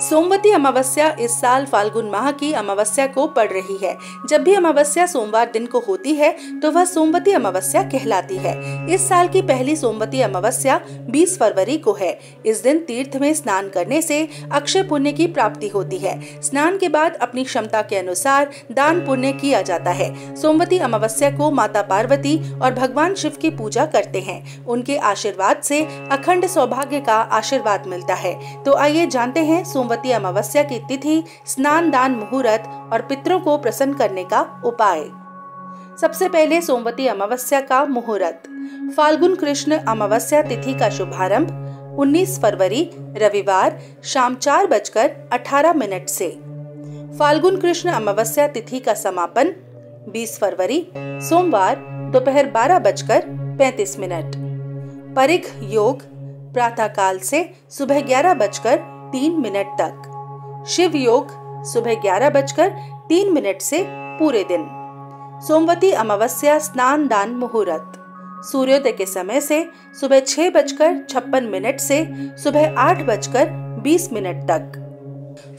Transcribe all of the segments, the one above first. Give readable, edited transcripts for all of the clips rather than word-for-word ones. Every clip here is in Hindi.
सोमवती अमावस्या इस साल फाल्गुन माह की अमावस्या को पड़ रही है। जब भी अमावस्या सोमवार दिन को होती है तो वह सोमवती अमावस्या कहलाती है। इस साल की पहली सोमवती अमावस्या 20 फरवरी को है। इस दिन तीर्थ में स्नान करने से अक्षय पुण्य की प्राप्ति होती है। स्नान के बाद अपनी क्षमता के अनुसार दान पुण्य किया जाता है। सोमवती अमावस्या को माता पार्वती और भगवान शिव की पूजा करते हैं। उनके आशीर्वाद से अखंड सौभाग्य का आशीर्वाद मिलता है। तो आइए जानते हैं सोमवती अमावस्या की तिथि, स्नान, दान, मुहूर्त और पितरों को प्रसन्न करने का उपाय। सबसे पहले सोमवती अमावस्या का मुहूर्त। फाल्गुन कृष्ण अमावस्या तिथि का शुभारंभ 19 फरवरी रविवार शाम 4:18 से। फाल्गुन कृष्ण अमावस्या तिथि का समापन 20 फरवरी सोमवार दोपहर 12:35। परिघ योग प्रातः काल से सुबह 11:03 तक। शिव योग सुबह 11:03 से पूरे दिन। सोमवती अमावस्या स्नान दान मुहूर्त। सूर्योदय के समय से सुबह 6:56 से सुबह 8:20 तक।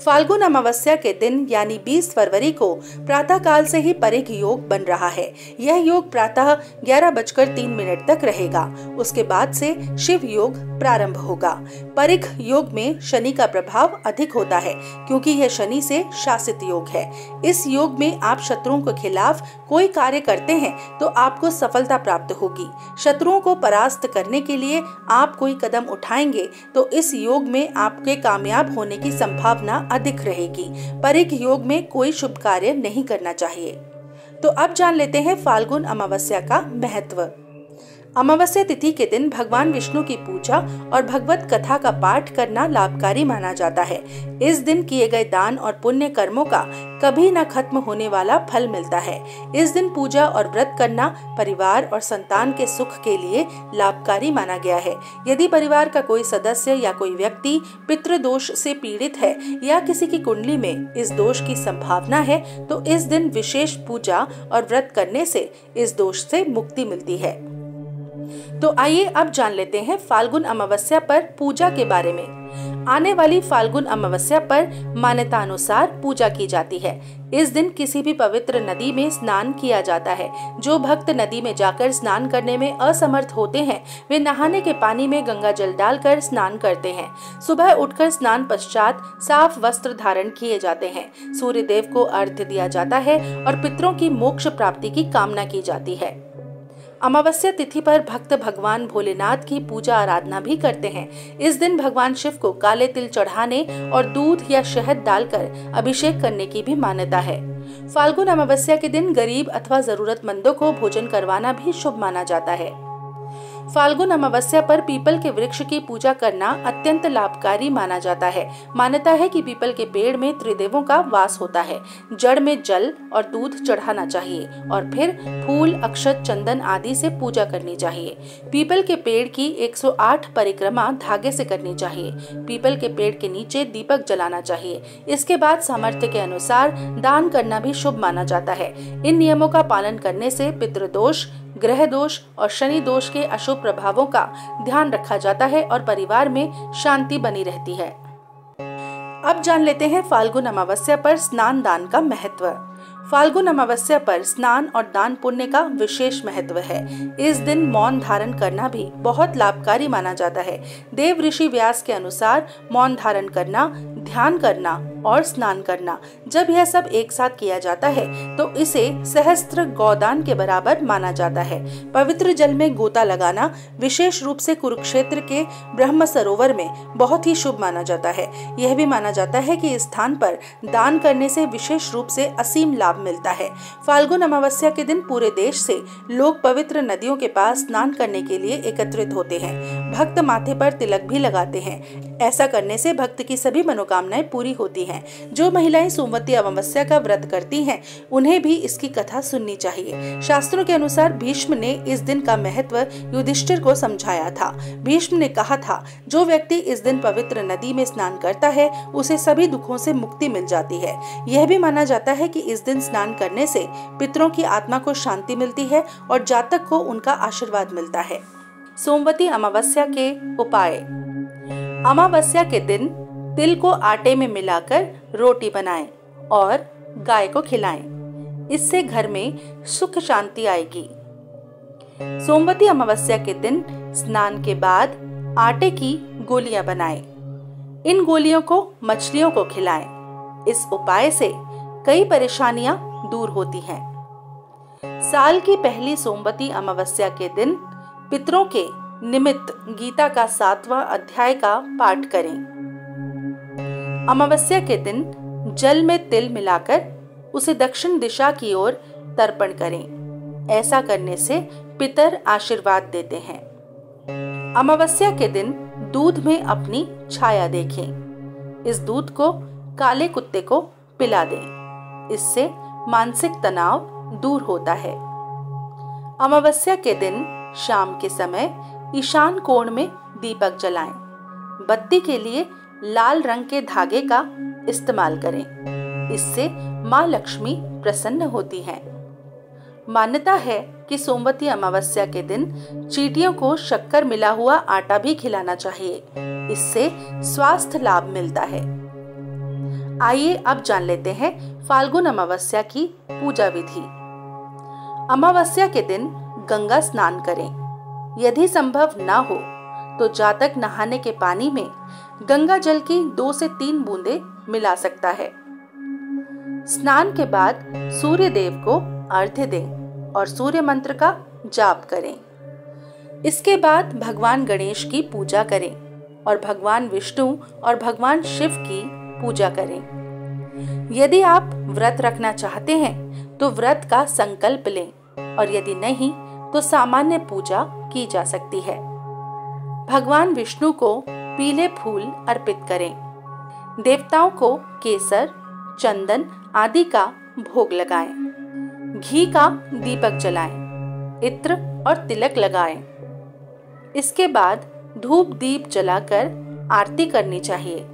फाल्गुन अमावस्या के दिन यानी 20 फरवरी को प्रातः काल से ही परिघ योग बन रहा है। यह योग प्रातः 11:03 तक रहेगा। उसके बाद से शिव योग प्रारंभ होगा। परिघ योग में शनि का प्रभाव अधिक होता है क्योंकि यह शनि से शासित योग है। इस योग में आप शत्रुओं के खिलाफ कोई कार्य करते हैं तो आपको सफलता प्राप्त होगी। शत्रुओं को परास्त करने के लिए आप कोई कदम उठाएंगे तो इस योग में आपके कामयाब होने की संभावना अधिक रहेगी। परिघ योग में कोई शुभ कार्य नहीं करना चाहिए। तो अब जान लेते हैं फाल्गुन अमावस्या का महत्व। अमावस्या तिथि के दिन भगवान विष्णु की पूजा और भगवत कथा का पाठ करना लाभकारी माना जाता है। इस दिन किए गए दान और पुण्य कर्मों का कभी न खत्म होने वाला फल मिलता है। इस दिन पूजा और व्रत करना परिवार और संतान के सुख के लिए लाभकारी माना गया है। यदि परिवार का कोई सदस्य या कोई व्यक्ति पितृदोष से पीड़ित है या किसी की कुंडली में इस दोष की संभावना है तो इस दिन विशेष पूजा और व्रत करने से इस दोष से मुक्ति मिलती है। तो आइए अब जान लेते हैं फाल्गुन अमावस्या पर पूजा के बारे में। आने वाली फाल्गुन अमावस्या पर मान्यता अनुसार पूजा की जाती है। इस दिन किसी भी पवित्र नदी में स्नान किया जाता है। जो भक्त नदी में जाकर स्नान करने में असमर्थ होते हैं वे नहाने के पानी में गंगा जल डालकर स्नान करते हैं। सुबह उठकर स्नान पश्चात साफ वस्त्र धारण किए जाते हैं। सूर्य देव को अर्घ्य दिया जाता है और पितरों की मोक्ष प्राप्ति की कामना की जाती है। अमावस्या तिथि पर भक्त भगवान भोलेनाथ की पूजा आराधना भी करते हैं। इस दिन भगवान शिव को काले तिल चढ़ाने और दूध या शहद डालकर अभिषेक करने की भी मान्यता है। फाल्गुन अमावस्या के दिन गरीब अथवा जरूरतमंदों को भोजन करवाना भी शुभ माना जाता है। फाल्गुन अमावस्या पर पीपल के वृक्ष की पूजा करना अत्यंत लाभकारी माना जाता है। मान्यता है कि पीपल के पेड़ में त्रिदेवों का वास होता है। जड़ में जल और दूध चढ़ाना चाहिए और फिर फूल, अक्षत, चंदन आदि से पूजा करनी चाहिए। पीपल के पेड़ की 108 परिक्रमा धागे से करनी चाहिए। पीपल के पेड़ के नीचे दीपक जलाना चाहिए। इसके बाद सामर्थ्य के अनुसार दान करना भी शुभ माना जाता है। इन नियमों का पालन करने से पितृदोष, ग्रह दोष और शनि दोष के अशुभ प्रभावों का ध्यान रखा जाता है और परिवार में शांति बनी रहती है। अब जान लेते हैं फाल्गुन अमावस्या पर स्नान दान का महत्व। फाल्गुन अमावस्या पर स्नान और दान पुण्य का विशेष महत्व है। इस दिन मौन धारण करना भी बहुत लाभकारी माना जाता है। देव ऋषि व्यास के अनुसार मौन धारण करना, ध्यान करना और स्नान करना, जब यह सब एक साथ किया जाता है तो इसे सहस्त्र गौदान के बराबर माना जाता है। पवित्र जल में गोता लगाना विशेष रूप से कुरुक्षेत्र के ब्रह्म सरोवर में बहुत ही शुभ माना जाता है। यह भी माना जाता है कि इस स्थान पर दान करने से विशेष रूप से असीम लाभ मिलता है। फाल्गुन अमावस्या के दिन पूरे देश से लोग पवित्र नदियों के पास स्नान करने के लिए एकत्रित होते हैं। भक्त माथे पर तिलक भी लगाते हैं। ऐसा करने से भक्त की सभी मनोकामनाएं पूरी होती हैं। जो महिलाएं सोमवती अमावस्या का व्रत करती हैं, उन्हें भी इसकी कथा सुननी चाहिए। शास्त्रों के अनुसार भीष्म ने इस दिन का महत्व युधिष्ठिर को समझाया था। भीष्म ने कहा था, जो व्यक्ति इस दिन पवित्र नदी में स्नान करता है उसे सभी दुखों से मुक्ति मिल जाती है। यह भी माना जाता है कि इस दिन स्नान करने से पितरों की आत्मा को शांति मिलती है और जातक को उनका आशीर्वाद मिलता है। सोमवती अमावस्या के उपाय। अमावस्या के दिन तिल को आटे में मिलाकर रोटी बनाएं और गाय को खिलाएं। इससे घर में सुख शांति आएगी। सोमवती अमावस्या के दिन स्नान के बाद आटे की गोलियां बनाएं। इन गोलियों को मछलियों को खिलाएं। इस उपाय से कई परेशानियां दूर होती हैं। साल की पहली सोमवती अमावस्या के दिन पितरों के निमित्त गीता का 7वां अध्याय का पाठ करें। अमावस्या के दिन जल में तिल मिलाकर उसे दक्षिण दिशा की ओर तर्पण करें। ऐसा करने से पितर आशीर्वाद देते हैं। अमावस्या के दिन दूध में अपनी छाया देखें। इस दूध को काले कुत्ते को पिला दें। इससे मानसिक तनाव दूर होता है। अमावस्या के दिन शाम के समय ईशान कोण में दीपक जलाएं। बत्ती के लिए लाल रंग के धागे का इस्तेमाल करें। इससे माँ लक्ष्मी प्रसन्न होती हैं। मान्यता है कि सोमवती अमावस्या के दिन चींटियों को शक्कर मिला हुआ आटा भी खिलाना चाहिए। इससे स्वास्थ्य लाभ मिलता है। आइए अब जान लेते हैं फाल्गुन अमावस्या की पूजा विधि। अमावस्या के दिन गंगा स्नान करें। यदि संभव ना हो तो जातक नहाने के पानी में गंगा जल की 2 से 3 बूंदें मिला सकता है। स्नान के बाद सूर्य देव को अर्घ्य दें और सूर्य मंत्र का जाप करें। इसके बाद भगवान गणेश की पूजा करें और भगवान विष्णु और भगवान शिव की पूजा करें। यदि आप व्रत रखना चाहते हैं तो व्रत का संकल्प लें और यदि नहीं तो सामान्य पूजा की जा सकती है। भगवान विष्णु को पीले फूल अर्पित करें। देवताओं को केसर, चंदन आदि का भोग लगाएं। घी का दीपक जलाएं। इत्र और तिलक लगाएं। इसके बाद धूप दीप जलाकर आरती करनी चाहिए।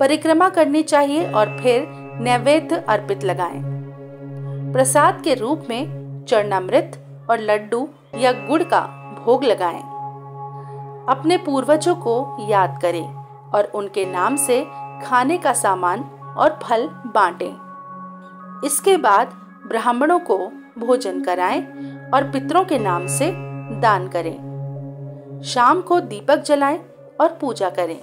परिक्रमा करनी चाहिए और फिर नैवेद्य अर्पित लगाएं। प्रसाद के रूप में चरणामृत और लड्डू या गुड़ का भोग लगाएं। अपने पूर्वजों को याद करें और उनके नाम से खाने का सामान और फल बांटें। इसके बाद ब्राह्मणों को भोजन कराएं और पितरों के नाम से दान करें। शाम को दीपक जलाएं और पूजा करें।